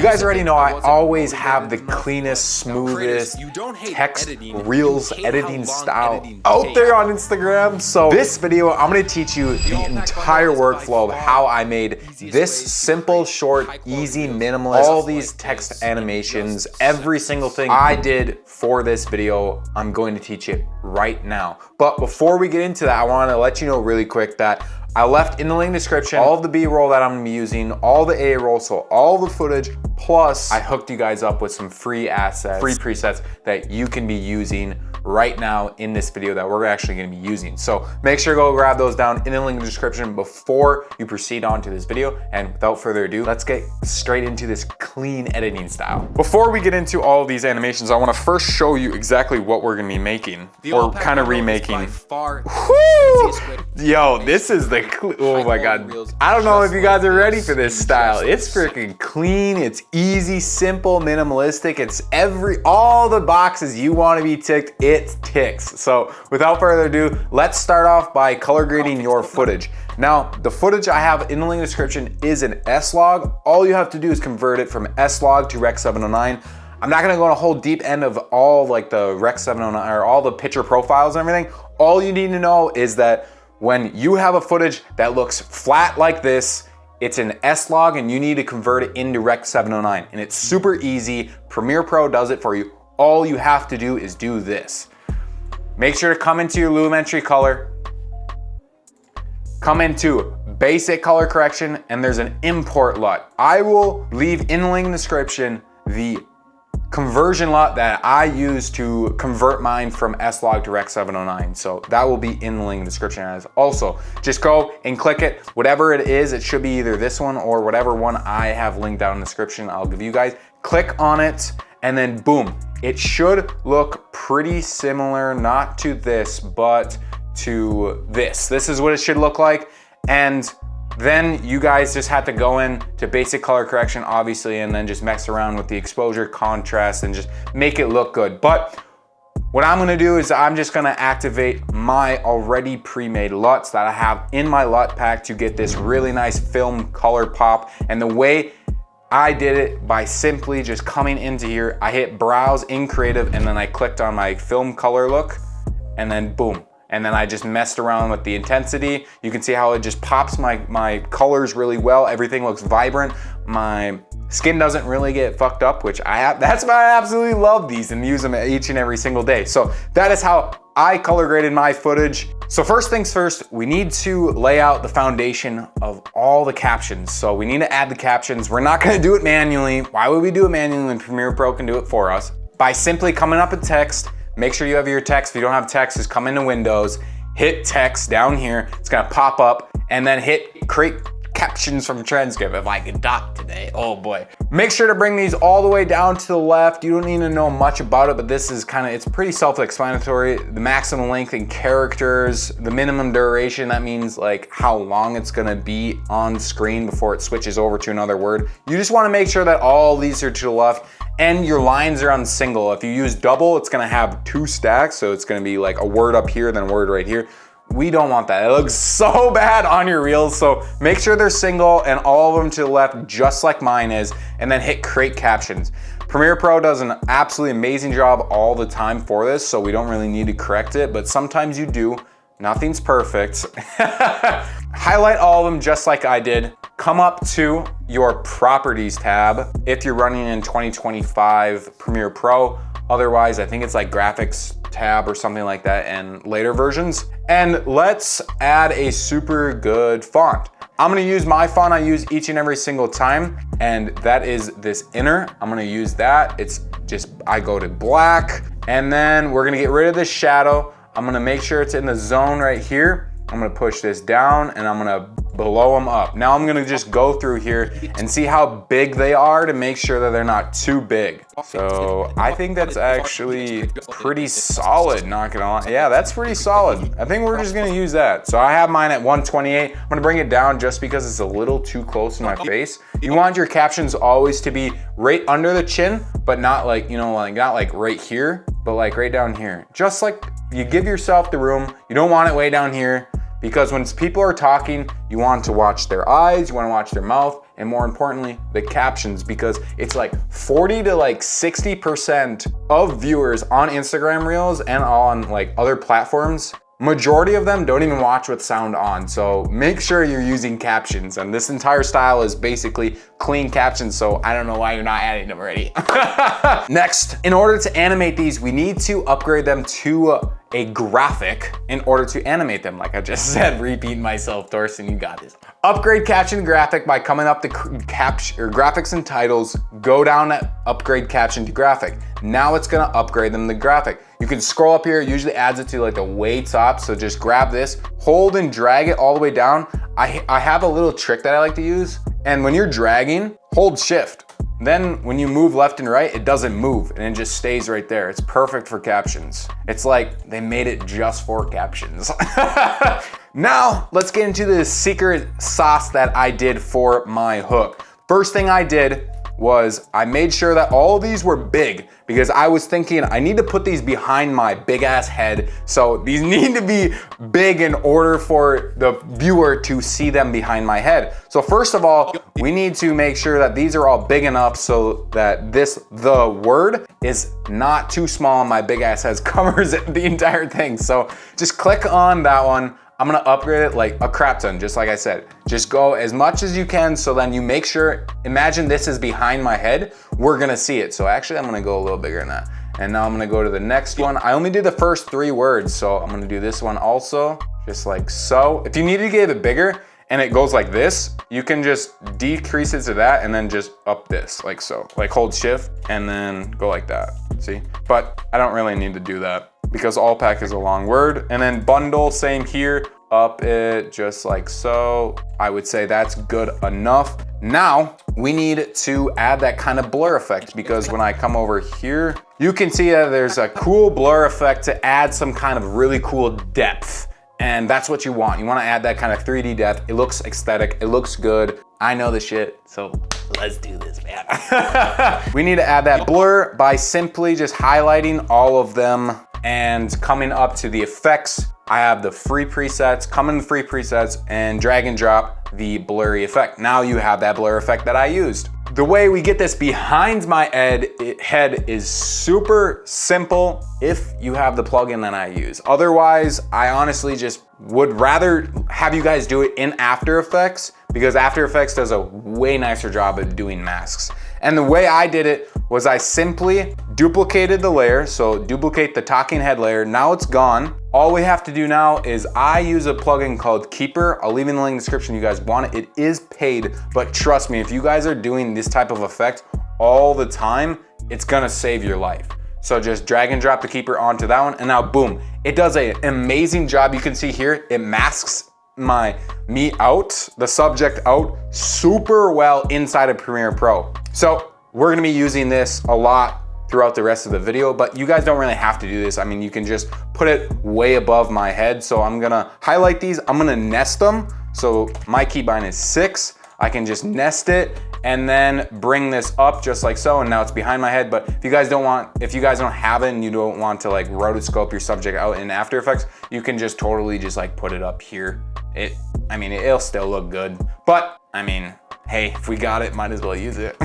guys already know I always have the cleanest, smoothest text reels editing style out there on Instagram. So this video, I'm gonna teach you the entire workflow of how I made this simple, short, easy, minimalist, all these text animations, every single thing I did for this video, I'm going to teach it right now. But before we get into that, I wanna let you know really quick that I left in the link description all of the B-roll that I'm gonna be using, all the A-roll, so all the footage, plus I hooked you guys up with some free assets, free presets that you can be using right now in this video that we're actually gonna be using. So make sure to go grab those down in the link in the description before you proceed on to this video. And without further ado, let's get straight into this clean editing style. Before we get into all of these animations, I wanna first show you exactly what we're gonna be making, or kind of remaking. Yo, this is the, oh my God. I don't know if you guys are ready for this style. It's freaking clean, it's easy, simple, minimalistic. It's all the boxes you wanna be ticked, it ticks. So without further ado, let's start off by color grading your footage. Now, the footage I have in the link description is an S-Log. All you have to do is convert it from S-Log to Rec 709. I'm not gonna go on a whole deep end of all like the Rec 709 or all the picture profiles and everything. All you need to know is that when you have a footage that looks flat like this, it's an S-Log and you need to convert it into Rec 709. And it's super easy. Premiere Pro does it for you. All you have to do is do this. Make sure to come into your lumetri color, come into basic color correction, and there's an import LUT. I will leave in the link in the description the conversion LUT that I use to convert mine from S-Log to Rec 709. So that will be in the link in the description as also. Just go and click it. Whatever it is, it should be either this one or whatever one I have linked down in the description. I'll give you guys. Click on it and then boom. It should look pretty similar, not to this, but to this. This is what it should look like. And then you guys just have to go in to basic color correction, obviously, and then just mess around with the exposure, contrast, and just make it look good. But what I'm gonna do is I'm just gonna activate my already pre-made LUTs that I have in my LUT pack to get this really nice film color pop. And the way I did it by simply just coming into here, I hit browse in creative and then I clicked on my film color look and then boom. And then I just messed around with the intensity. You can see how it just pops my colors really well. Everything looks vibrant. My skin doesn't really get fucked up, which that's why I absolutely love these and use them each and every single day. So that is how I color graded my footage. So first things first, we need to lay out the foundation of all the captions. So we need to add the captions. We're not gonna do it manually. Why would we do it manually when Premiere Pro can do it for us? By simply coming up with text, make sure you have your text. If you don't have text, just come into Windows, hit text down here. It's gonna pop up and then hit create captions from transcript. If I can talk today, oh boy. Make sure to bring these all the way down to the left. You don't need to know much about it, but this is it's pretty self-explanatory. The maximum length in characters, the minimum duration, that means like how long it's gonna be on screen before it switches over to another word. You just wanna make sure that all these are to the left and your lines are on single. If you use double, it's gonna have 2 stacks, so it's gonna be like a word up here, then a word right here. We don't want that. It looks so bad on your reels, so make sure they're single and all of them to the left, just like mine is, and then hit create captions. Premiere Pro does an absolutely amazing job all the time for this, so we don't really need to correct it, but sometimes you do. Nothing's perfect. Highlight all of them just like I did. Come up to your properties tab if you're running in 2025 Premiere Pro. Otherwise, I think it's like graphics tab or something like that and later versions. And let's add a super good font. I'm gonna use my font I use each and every single time, and that is this inner. I'm gonna use that. It's just, I go to black, and then we're gonna get rid of this shadow. I'm gonna make sure it's in the zone right here. I'm gonna push this down and I'm gonna blow them up. Now I'm gonna just go through here and see how big they are to make sure that they're not too big. So I think that's actually pretty solid, not gonna lie. Yeah, that's pretty solid. I think we're just gonna use that. So I have mine at 128. I'm gonna bring it down just because it's a little too close to my face. You want your captions always to be right under the chin, but not like, you know, like not like right here, but like right down here. Just like you give yourself the room. You don't want it way down here, because when people are talking, you want to watch their eyes, you want to watch their mouth, and more importantly, the captions, because it's like 40 to like 60% of viewers on Instagram Reels and on like other platforms, majority of them don't even watch with sound on. So make sure you're using captions, and this entire style is basically clean captions, so I don't know why you're not adding them already. Next, in order to animate these, we need to upgrade them to a graphic in order to animate them. Like I just said, repeat myself, Thorsten, you got this. Upgrade caption graphic by coming up to graphics and titles, go down to upgrade caption to graphic. Now it's gonna upgrade them to graphic. You can scroll up here, it usually adds it to like the way top, so just grab this, hold and drag it all the way down. I have a little trick that I like to use, and when you're dragging, hold shift. Then when you move left and right, it doesn't move and it just stays right there. It's perfect for captions. It's like they made it just for captions. Now, let's get into the secret sauce that I did for my hook. First thing I did was I made sure that all these were big, because I was thinking I need to put these behind my big ass head. So these need to be big in order for the viewer to see them behind my head. So first of all, we need to make sure that these are all big enough so that the word is not too small and my big ass head covers the entire thing. So just click on that one. I'm gonna upgrade it like a crap ton, just like I said. Just go as much as you can, so then you make sure, imagine this is behind my head, we're gonna see it. So actually I'm gonna go a little bigger than that. And now I'm gonna go to the next one. I only did the first 3 words, so I'm gonna do this one also, just like so. If you need to get it bigger and it goes like this, you can just decrease it to that and then just up this, like so. Like hold shift and then go like that, see? But I don't really need to do that, because all pack is a long word. And then bundle, same here, up it just like so. I would say that's good enough. Now we need to add that kind of blur effect, because when I come over here, you can see that there's a cool blur effect to add some kind of really cool depth. And that's what you want. You want to add that kind of 3D depth. It looks aesthetic, it looks good. I know the shit, so let's do this, man. We need to add that blur by simply just highlighting all of them and coming up to the effects. I have the free presets, come in the free presets and drag and drop the blurry effect. Now you have that blur effect that I used. The way we get this behind my head is super simple if you have the plugin that I use. Otherwise, I honestly just would rather have you guys do it in After Effects, because After Effects does a way nicer job of doing masks. And the way I did it was I simply duplicated the layer, so duplicate the talking head layer, now it's gone. All we have to do now is I use a plugin called Keeper. I'll leave in the link in the description if you guys want it. It is paid, but trust me, if you guys are doing this type of effect all the time, it's gonna save your life. So just drag and drop the Keeper onto that one, and now boom, it does an amazing job. You can see here, it masks me out, the subject out super well inside of Premiere Pro. So we're gonna be using this a lot throughout the rest of the video, but you guys don't really have to do this. I mean, you can just put it way above my head. So I'm gonna highlight these, I'm gonna nest them. So my keybind is 6. I can just nest it and then bring this up just like so, and now it's behind my head. But if you guys don't have it and you don't want to like rotoscope your subject out in After Effects, you can just totally just like put it up here. It'll still look good, but I mean, hey, if we got it, might as well use it.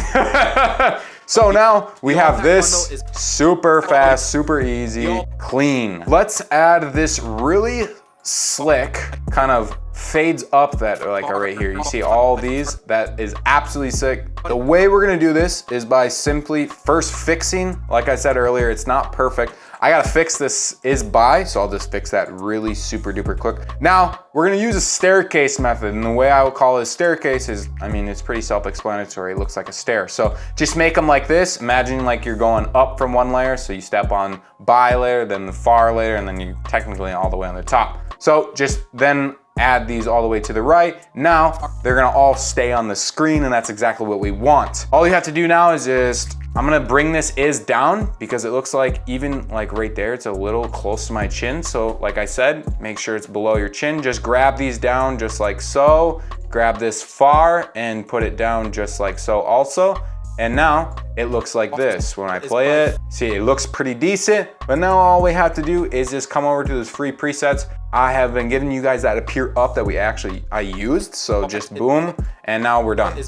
So now we have this super fast, super easy, clean. Let's add this really slick kind of fades up that like are right here. You see all these, that is absolutely sick. The way we're gonna do this is by simply first fixing, like I said earlier, it's not perfect. I gotta fix this is by, so I'll just fix that really super duper quick. Now, we're gonna use a staircase method, and the way I would call it a staircase is, I mean, it's pretty self-explanatory. It looks like a stair. So just make them like this. Imagine like you're going up from one layer, so you step on by layer, then the far layer, and then you technically all the way on the top. So just then add these all the way to the right. Now, they're gonna all stay on the screen, and that's exactly what we want. All you have to do now is just, I'm gonna bring this is down because it looks like even like right there, it's a little close to my chin. So like I said, make sure it's below your chin. Just grab these down just like so. Grab this far and put it down just like so also. And now it looks like this. When I play it, see, it looks pretty decent, but now all we have to do is just come over to those free presets. I have been giving you guys that appear up that I used, so just boom, and now we're done.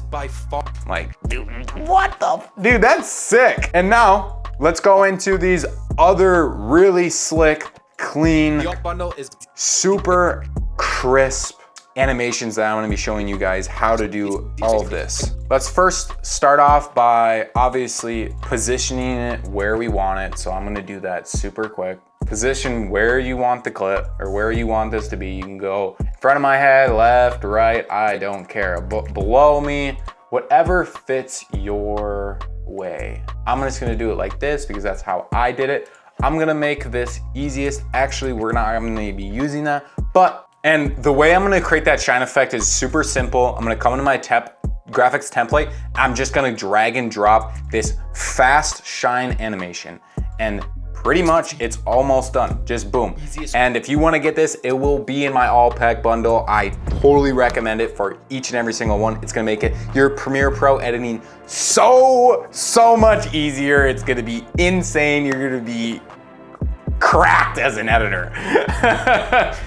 Like, dude, what the? Dude, that's sick. And now, let's go into these other really slick, clean, super crisp animations that I'm gonna be showing you guys how to do all of this. Let's first start off by obviously positioning it where we want it. So I'm gonna do that super quick. Position where you want the clip or where you want this to be. You can go in front of my head, left, right, I don't care. But below me, whatever fits your way. I'm just gonna do it like this because that's how I did it. I'm gonna make this easiest. Actually, I'm gonna be using that, and the way I'm gonna create that shine effect is super simple. I'm gonna come into my graphics template. I'm just gonna drag and drop this fast shine animation. And pretty much it's almost done, just boom. And if you wanna get this, it will be in my all pack bundle. I totally recommend it for each and every single one. It's gonna make it your Premiere Pro editing so much easier. It's gonna be insane. You're gonna be cracked as an editor.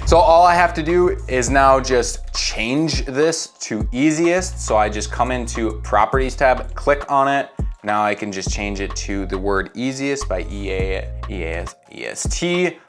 So all I have to do is now just change this to easiest. So I just come into Properties tab, click on it. Now I can just change it to the word easiest by EAST,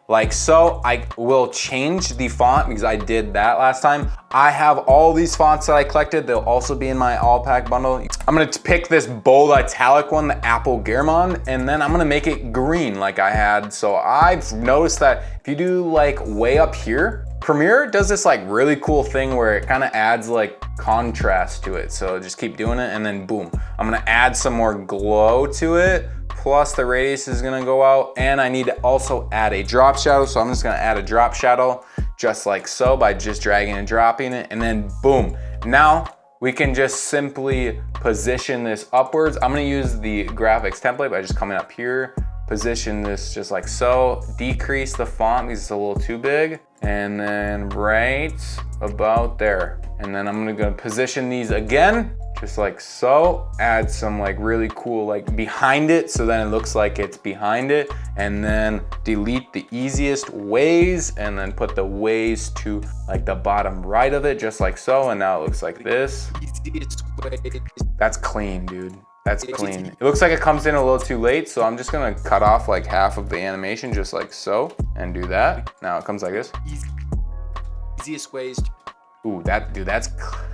like so. I will change the font because I did that last time. I have all these fonts that I collected. They'll also be in my all pack bundle. I'm gonna pick this bold italic one, the Apple Garamond, and then I'm gonna make it green like I had. So I've noticed that if you do like way up here, Premiere does this like really cool thing where it kind of adds like contrast to it. So just keep doing it and then boom. I'm gonna add some more glow to it. Plus the radius is gonna go out, and I need to also add a drop shadow. So I'm just gonna add a drop shadow just like so by just dragging and dropping it, and then boom. Now we can just simply position this upwards. I'm gonna use the graphics template by just coming up here, position this just like so, decrease the font because it's a little too big, and then right about there. And then I'm gonna position these again, just like so, add some like really cool like behind it, so then it looks like it's behind it, and then delete the easiest ways, and then put the ways to like the bottom right of it, just like so, and now it looks like this. That's clean, dude. That's clean. It looks like it comes in a little too late, so I'm just gonna cut off like half of the animation just like so, and do that. Now it comes like this. Easiest ways. Ooh, that's clean.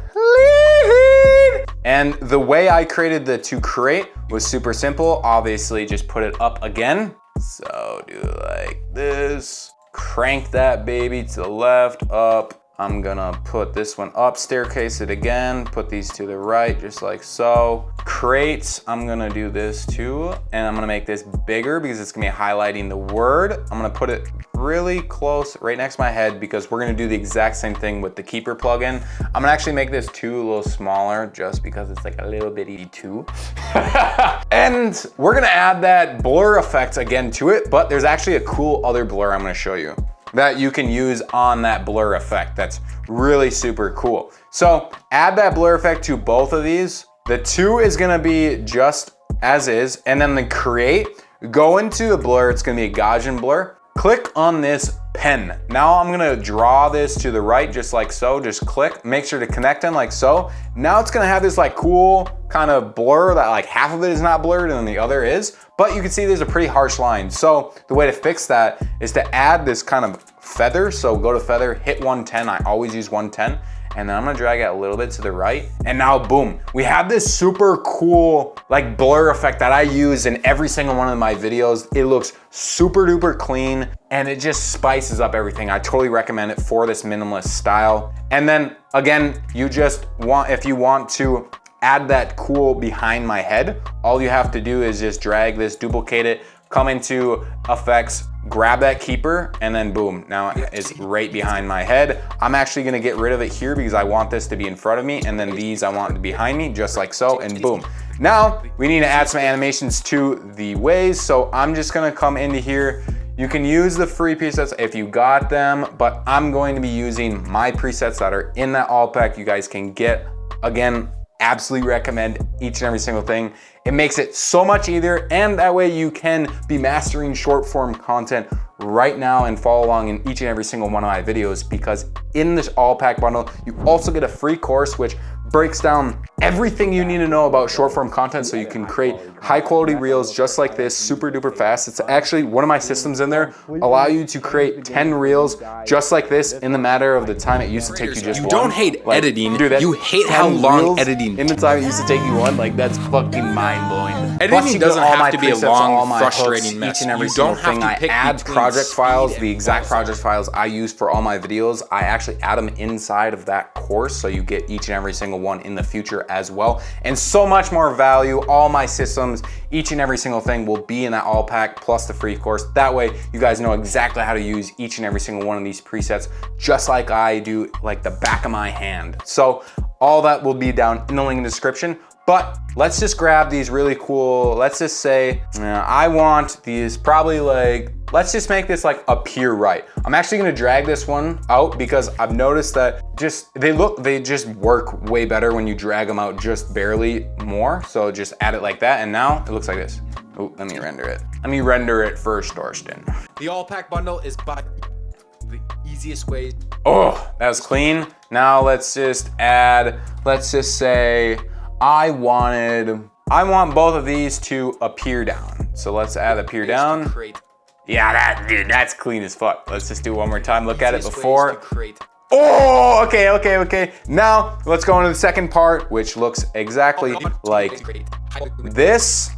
And the way I created the to create was super simple. Obviously, just put it up again. So do like this, crank that baby to the left, up. I'm gonna put this one up, staircase it again, put these to the right, just like so. Create, I'm gonna do this too, and I'm gonna make this bigger because it's gonna be highlighting the word. I'm gonna put it really close, right next to my head, because we're gonna do the exact same thing with the Keeper plugin. I'm gonna actually make this too a little smaller just because it's like a little bitty too. And we're gonna add that blur effect again to it, but there's actually a cool other blur I'm gonna show you that you can use on that blur effect. That's really super cool. So add that blur effect to both of these. The 2 is gonna be just as is, and then the create, go into the blur, it's gonna be a Gaussian blur. Click on this pen. Now I'm gonna draw this to the right just like so, just click, make sure to connect them like so. Now it's gonna have this like cool kind of blur that like half of it is not blurred and then the other is, but you can see there's a pretty harsh line. So the way to fix that is to add this kind of feather. So go to feather, hit 110, I always use 110. And then I'm gonna drag it a little bit to the right. And now boom, we have this super cool like blur effect that I use in every single one of my videos. It looks super duper clean and it just spices up everything. I totally recommend it for this minimalist style. And then again, if you want to add that cool behind my head, all you have to do is just drag this, duplicate it, come into effects, grab that keeper, and then boom, now it's right behind my head. I'm actually gonna get rid of it here because I want this to be in front of me, and then these I want to be behind me, just like so, and boom. Now, we need to add some animations to the ways, so I'm just gonna come into here. You can use the free presets if you got them, but I'm going to be using my presets that are in that all pack you guys can get. Again, absolutely recommend each and every single thing. It makes it so much easier, and that way you can be mastering short form content right now and follow along in each and every single one of my videos, because in this all pack bundle, you also get a free course which breaks down everything you need to know about short form content so you can create high quality reels just like this, super duper fast. It's actually one of my systems in there allow you to create 10 reels just like this in the matter of the time it used to take you just You one. don't hate Like, editing, dude, that's you hate 10 how long reels editing in the time it used to take you one. Like, that's fucking mind blowing. Editing doesn't have to be a long, frustrating mess. Each and every You single don't have thing to I pick add between project speed files, and the exact quality. project files I use for all my videos, I actually add them inside of that course, so you get each and every single one in the future as well. And so much more value. All my systems, each and every single thing will be in that all pack plus the free course. That way you guys know exactly how to use each and every single one of these presets, just like I do, like the back of my hand. So all that will be down in the link in the description. But let's just grab these really cool, let's just say, I want these probably like, let's just make this like appear right. I'm actually gonna drag this one out because I've noticed that they just work way better when you drag them out just barely more. So just add it like that, and now it looks like this. Oh, let me render it. Let me render it first, Dorsten. The all pack bundle is by the easiest way. Oh, that was clean. Now let's just add, let's just say, I want both of these to appear down. So let's add appear down. Yeah, dude, that's clean as fuck. Let's just do it one more time. Look at it before. Oh, okay. Now let's go into the second part, which looks exactly like this.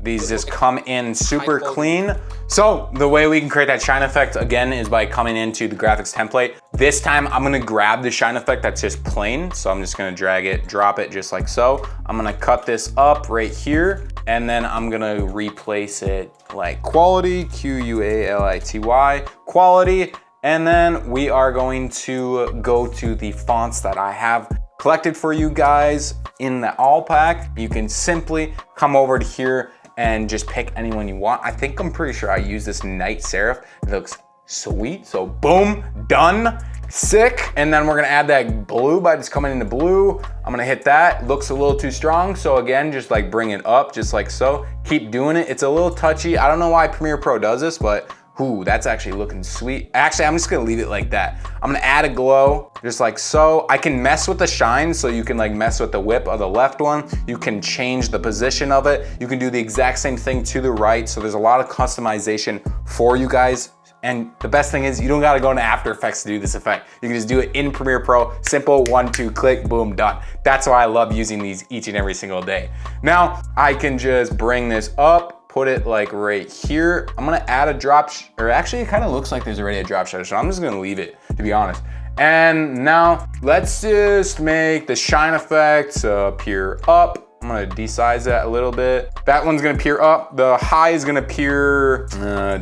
These just come in super clean. So the way we can create that shine effect again is by coming into the graphics template. This time I'm gonna grab the shine effect that's just plain. So I'm just gonna drag it, drop it just like so. I'm gonna cut this up right here, and then I'm gonna replace it like quality, Quality, quality. And then we are going to go to the fonts that I have collected for you guys in the all pack. You can simply come over to here and just pick anyone you want. I'm pretty sure I use this night serif. It looks sweet. So boom, done, sick. And then we're gonna add that blue by just coming into blue. I'm gonna hit that. Looks a little too strong. So again, just like bring it up just like so. Keep doing it. It's a little touchy. I don't know why Premiere Pro does this, but ooh, that's actually looking sweet. Actually, I'm just gonna leave it like that. I'm gonna add a glow, just like so. I can mess with the shine, so you can like mess with the whip of the left one. You can change the position of it. You can do the exact same thing to the right. So there's a lot of customization for you guys. And the best thing is you don't gotta go into After Effects to do this effect. You can just do it in Premiere Pro. Simple, 1, 2, click, boom, done. That's why I love using these each and every single day. Now, I can just bring this up, put it like right here. I'm gonna add a drop, or actually it kind of looks like there's already a drop shadow, so I'm just gonna leave it, to be honest. And now let's just make the shine effect appear up. I'm gonna desize that a little bit. That one's gonna peer up. The high is gonna peer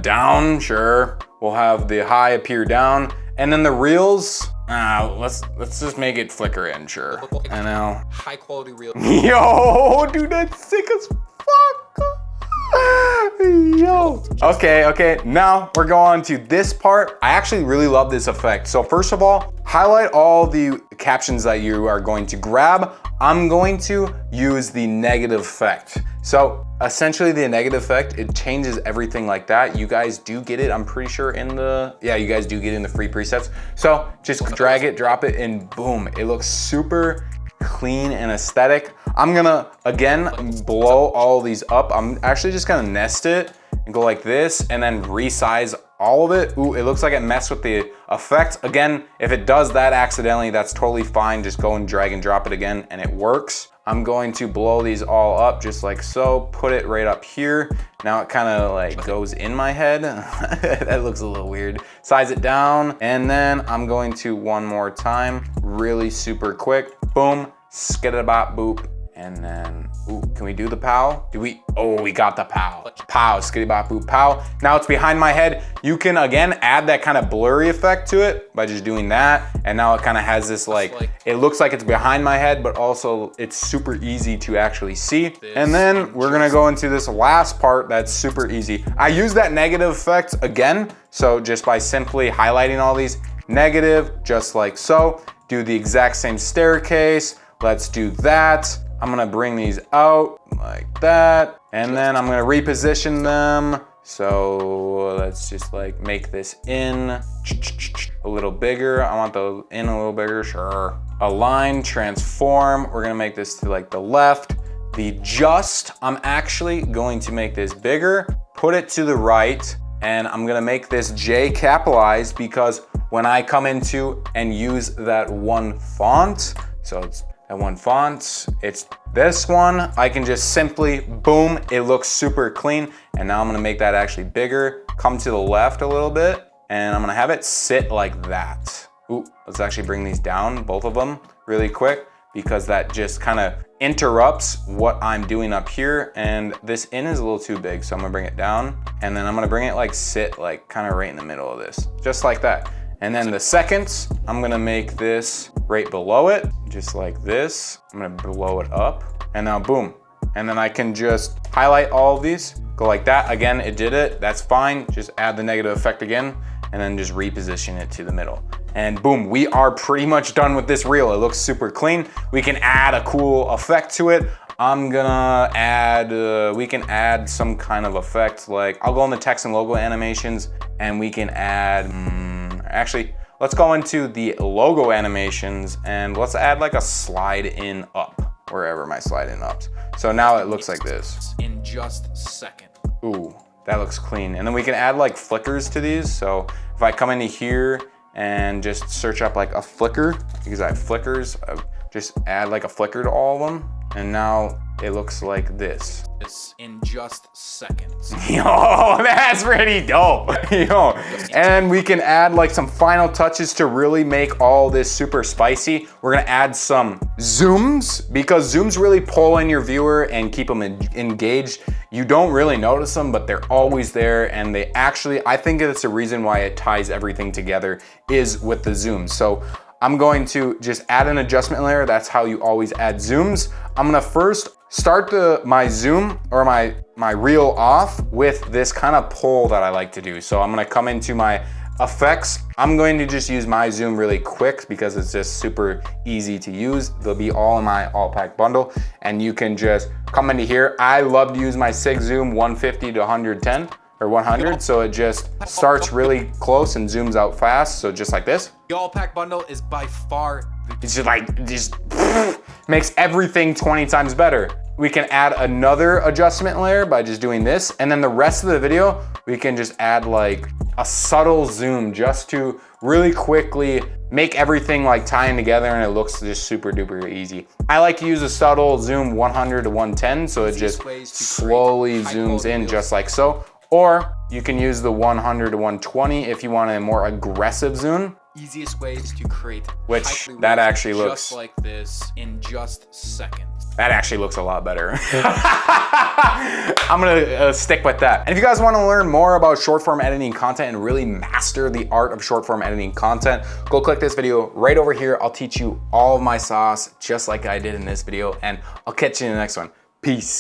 down, sure. We'll have the high appear down. And then the reels, let's just make it flicker in, sure. And now, High quality reel. yo, dude, that's sick as fuck. Yo. Okay, now we're going to this part. I actually really love this effect. So first of all, highlight all the captions that you are going to grab. I'm going to use the negative effect. So essentially the negative effect, it changes everything like that. You guys do get it, I'm pretty sure in the, yeah, you guys do get it in the free presets. So just drag it, drop it, and boom, it looks super clean and aesthetic. I'm gonna, again, blow all these up. I'm actually just gonna nest it and go like this and then resize all of it. Ooh, it looks like it messed with the effect. Again, if it does that accidentally, that's totally fine. Just go and drag and drop it again and it works. I'm going to blow these all up just like so, put it right up here. Now it kind of like goes in my head. That looks a little weird. Size it down, and then I'm going to one more time, really super quick. Boom, skidabop boop. And then, ooh, can we do the pow? Oh, we got the pow. Pow, skiddy-bop, boop, pow. Now it's behind my head. You can, again, add that kind of blurry effect to it by just doing that. And now it kind of has this like, it looks like it's behind my head, but also it's super easy to actually see. And then we're gonna go into this last part that's super easy. I use that negative effect again. So just by simply highlighting all these, negative, just like so. Do the exact same staircase. Let's do that. I'm gonna bring these out, like that. And then I'm gonna reposition them. So let's just like make this in a little bigger. I want the in a little bigger, sure. Align, transform. We're gonna make this to like the left. The just, I'm actually going to make this bigger, put it to the right, and I'm gonna make this J capitalized because when I come into and use that one font, so it's that one font, it's this one, I can just simply, boom, it looks super clean. And now I'm gonna make that actually bigger, come to the left a little bit, and I'm gonna have it sit like that. Ooh, let's actually bring these down, both of them, really quick, because that just kind of interrupts what I'm doing up here. And this in is a little too big, so I'm gonna bring it down. And then I'm gonna bring it like sit like kind of right in the middle of this, just like that. And then the second, I'm gonna make this right below it, just like this. I'm gonna blow it up, and now boom. And then I can just highlight all of these, go like that. Again, it did it, that's fine. Just add the negative effect again, and then just reposition it to the middle. And boom, we are pretty much done with this reel. It looks super clean. We can add a cool effect to it. I'm gonna add, we can add some kind of effect, like I'll go in the text and logo animations, and we can add, actually, let's go into the logo animations and let's add like a slide in up, wherever my slide in ups. So now it looks like this. In just a second. Ooh, that looks clean. And then we can add like flickers to these. So if I come into here and just search up like a flicker, because I have flickers, I just add like a flicker to all of them. And now it looks like this. It's in just seconds. Yo, that's pretty dope. Yo, and we can add like some final touches to really make all this super spicy. We're gonna add some zooms, because zooms really pull in your viewer and keep them engaged. You don't really notice them, but they're always there, and they actually, I think it's a reason why it ties everything together is with the zooms. So I'm going to just add an adjustment layer. That's how you always add zooms. I'm gonna first start my zoom or my reel off with this kind of pull that I like to do. So I'm gonna come into my effects. I'm going to just use my zoom really quick because it's just super easy to use. They'll be all in my all pack bundle, and you can just come into here. I love to use my SIG zoom 150 to 110 or 100, so it just starts really close and zooms out fast. So just like this. The all pack bundle is by far the it's just like, makes everything 20 times better. We can add another adjustment layer by just doing this. And then the rest of the video, we can just add like a subtle zoom just to really quickly make everything like tying together, and it looks just super duper easy. I like to use a subtle zoom 100 to 110, so it just slowly zooms in just like so. Or you can use the 100 to 120 if you want a more aggressive zoom. Easiest ways to create which that actually looks just like this in just seconds. That actually looks a lot better. I'm gonna stick with that. And if you guys wanna learn more about short form editing content and really master the art of short form editing content, go click this video right over here. I'll teach you all of my sauce just like I did in this video, and I'll catch you in the next one. Peace.